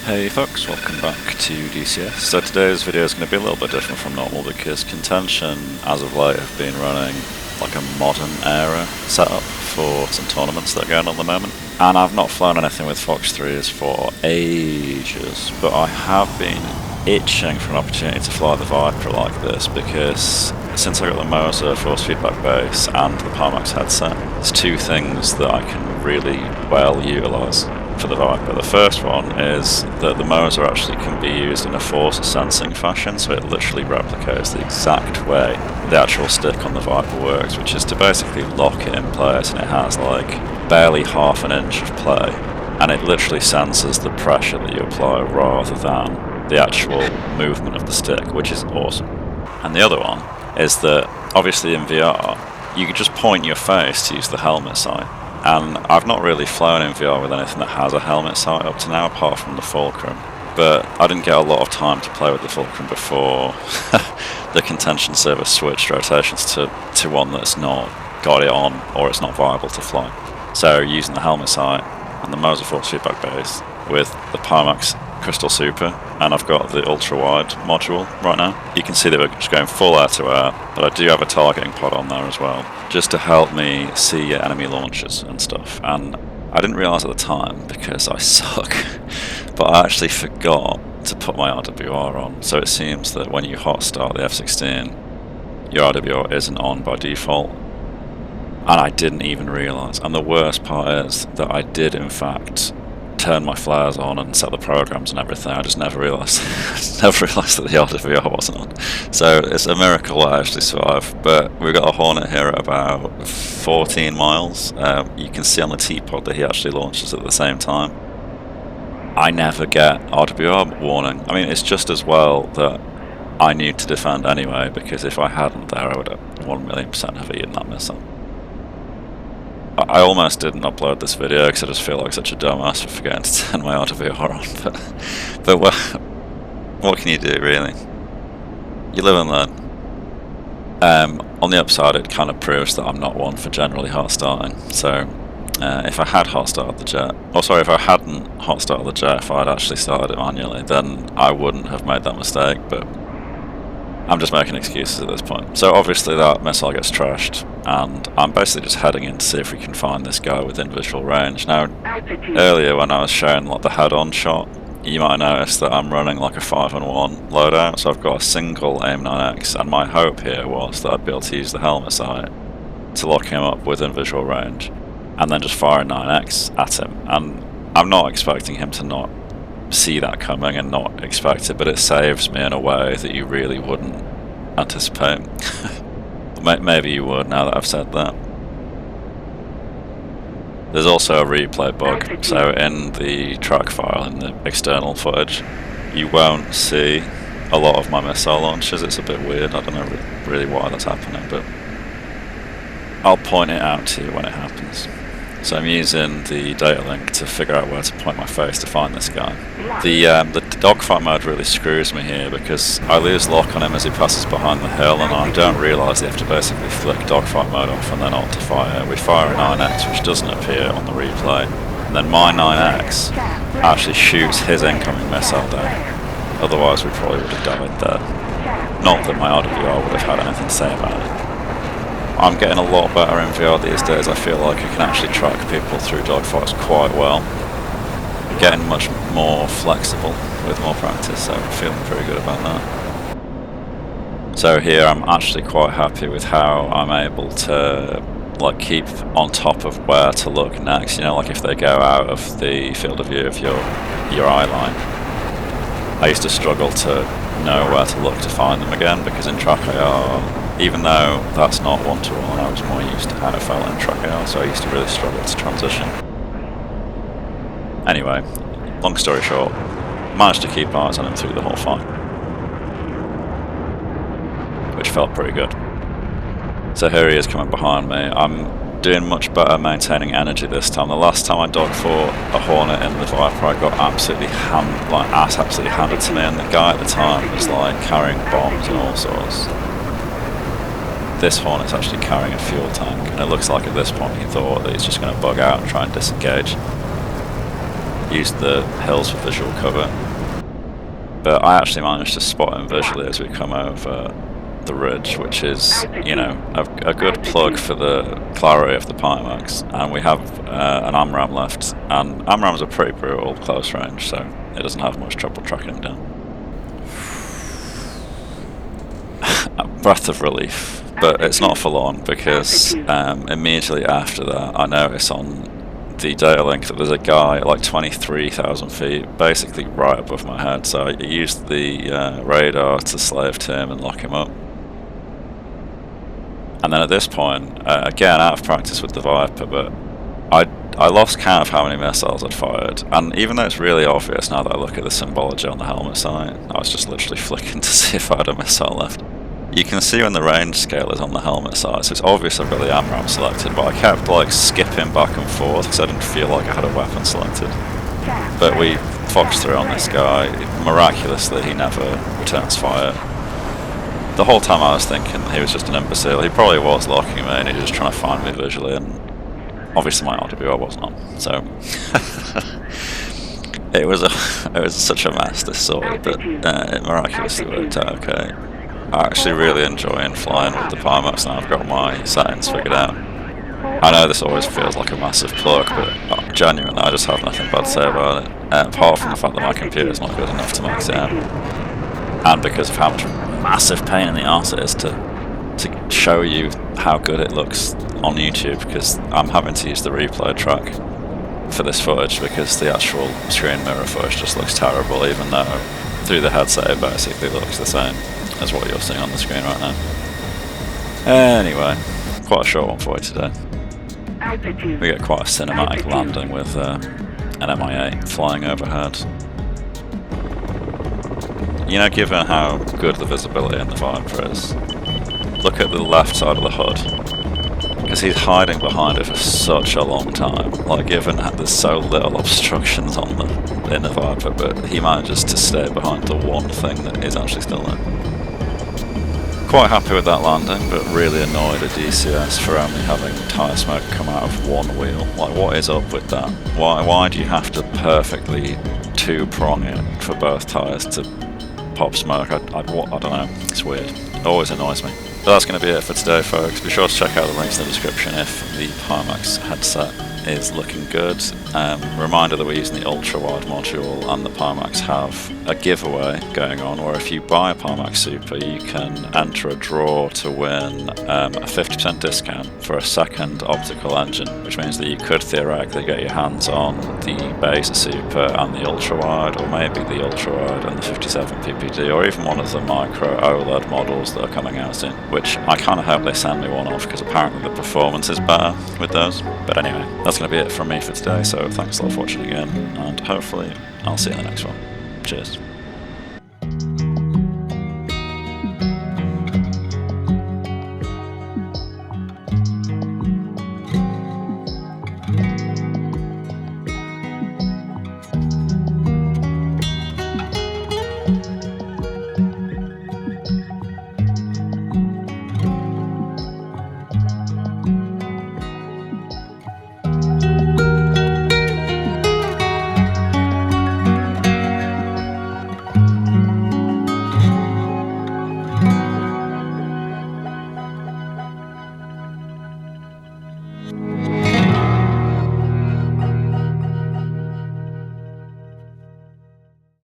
Hey folks, welcome back to DCS. So today's video is going to be a little bit different from normal because Contention, as of late, have been running like a modern era setup for some tournaments that are going on at the moment. And I've not flown anything with Fox 3s for ages, but I have been itching for an opportunity to fly the Viper like this because since I got the Moza force feedback base and the Pimax headset, there's two things that I can really well utilise for the Viper. The first one is that the Moza actually can be used in a force sensing fashion, so it literally replicates the exact way the actual stick on the Viper works, which is to basically lock it in place, and it has like barely half an inch of play, and it literally senses the pressure that you apply rather than the actual movement of the stick, which is awesome. And the other one is that obviously in VR you could just point your face to use the helmet sight. And I've not really flown in VR with anything that has a helmet sight up to now, apart from the Fulcrum. But I didn't get a lot of time to play with the Fulcrum before the Contention server switched rotations to one that's not got it on, or it's not viable to fly. So using the helmet sight and the Moza force feedback base with the Pimax Crystal Super, and I've got the ultra wide module right now. You can see that we're just going full air to air, but I do have a targeting pod on there as well, just to help me see enemy launches and stuff. And I didn't realise at the time because I suck, but I actually forgot to put my RWR on. So it seems that when you hot start the F-16, your RWR isn't on by default, and I didn't even realise. And the worst part is that I did in fact turn my flares on and set the programs and everything. I just never realised that the RWR wasn't on. So it's a miracle I actually survived. But we've got a Hornet here at about 14 miles. You can see on the T-pod that he actually launches at the same time. I never get RWR warning. I mean, it's just as well that I need to defend anyway, because if I hadn't there, I would have 1,000,000% have eaten that missile. I almost didn't upload this video because I just feel like such a dumbass for forgetting to turn my RWR on, but what can you do, really? You live and learn. On the upside, it kind of proves that I'm not one for generally hot starting. So if I had hot started the jet, if I hadn't hot started the jet, if I'd actually started it manually, then I wouldn't have made that mistake, but I'm just making excuses at this point. So obviously that missile gets trashed, and I'm basically just heading in to see if we can find this guy within visual range. Now, earlier when I was showing like the head-on shot, you might notice that I'm running like a 5-on-1 loadout, so I've got a single AIM-9X, and my hope here was that I'd be able to use the helmet sight to lock him up within visual range, and then just fire a 9X at him. And I'm not expecting him to not see that coming and not expect it, but it saves me in a way that you really wouldn't anticipate. Maybe you would now that I've said that. There's also a replay bug, so in the track file, in the external footage, you won't see a lot of my missile launches. It's a bit weird, I don't know really why that's happening, but I'll point it out to you when it happens. So I'm using the data link to figure out where to point my face to find this guy. The dogfight mode really screws me here because I lose lock on him as he passes behind the hill, and I don't realise you have to basically flick dogfight mode off and then on to fire. We fire a 9X, which doesn't appear on the replay, and then my 9X actually shoots his incoming missile down. Otherwise we probably would have died there. Not that my RWR would have had anything to say about it. I'm getting a lot better in VR these days. I feel like I can actually track people through dogfights quite well. Getting much more flexible with more practice, so I'm feeling pretty good about that. So here I'm actually quite happy with how I'm able to like keep on top of where to look next. You know, like if they go out of the field of view of your eye line. I used to struggle to know where to look to find them again, because in track AR, even though that's not one-to-one, I was more used to how it felt in track AR, so I used to really struggle to transition. Anyway, long story short, managed to keep eyes on him through the whole fight, which felt pretty good. So here he is coming behind me. I'm doing much better maintaining energy this time. The last time I dogfought a Hornet in the Viper, I got absolutely absolutely handed to me, and the guy at the time was like carrying bombs and all sorts. This Hornet's actually carrying a fuel tank, and it looks like at this point he thought that he's just going to bug out and try and disengage. used the hills for visual cover. But I actually managed to spot him visually as we come over the ridge, which is, you know, a good plug for the clarity of the Pimax. And we have an AMRAM left, and AMRAMs are pretty brutal close range, so it doesn't have much trouble tracking him down. A breath of relief, but it's not for long, because immediately after that I notice on the data link that there's a guy at like 23,000 feet, basically right above my head, so I used the radar to slave to him and lock him up. And then at this point, again out of practice with the Viper, but I lost count of how many missiles I'd fired, and even though it's really obvious now that I look at the symbology on the helmet sight, I was just literally flicking to see if I had a missile left. You can see when the range scale is on the helmet sight, so it's obvious I've got the AMRAM selected, but I kept like skipping back and forth because I didn't feel like I had a weapon selected. But we foxed through on this guy. Miraculously, he never returns fire. The whole time I was thinking he was just an imbecile. He probably was locking me and he was just trying to find me visually, and obviously my RWR wasn't on, so it was such a mess, this sword, but it miraculously worked out okay. I actually really enjoy flying with the Pimax now I've got my settings figured out. I know this always feels like a massive plug, but genuinely I just have nothing bad to say about it, apart from the fact that my computer's not good enough to max it out, and because of how much massive pain in the arse it is to show you how good it looks on YouTube, because I'm having to use the replay track for this footage because the actual screen mirror footage just looks terrible, even though through the headset it basically looks the same as what you're seeing on the screen right now. Anyway, quite a short one for you today. We get quite a cinematic landing with an MI8 flying overhead. You know, given how good the visibility in the Viper is, look at the left side of the hood, because he's hiding behind it for such a long time. Like, given that there's so little obstructions on in the Viper, but he manages to stay behind the one thing that is actually still there. Quite happy with that landing, but really annoyed at DCS for only having tyre smoke come out of one wheel. Like, what is up with that? Why do you have to perfectly two-prong it for both tyres to pop smoke? I don't know, it's weird. It always annoys me. But that's going to be it for today, folks. Be sure to check out the links in the description if the Pimax headset is looking good. Reminder that we're using the ultra-wide module, and the Pimax have a giveaway going on where if you buy a Pimax Super you can enter a draw to win a 50% discount for a second optical engine, which means that you could theoretically get your hands on the base Super and the ultra-wide, or maybe the ultra-wide and the 57 PPD, or even one of the micro OLED models that are coming out soon, which I kind of hope they send me one off because apparently the performance is better with those. But anyway, that's going to be it from me for today, so thanks a lot for watching again, and hopefully I'll see you in the next one. Cheers.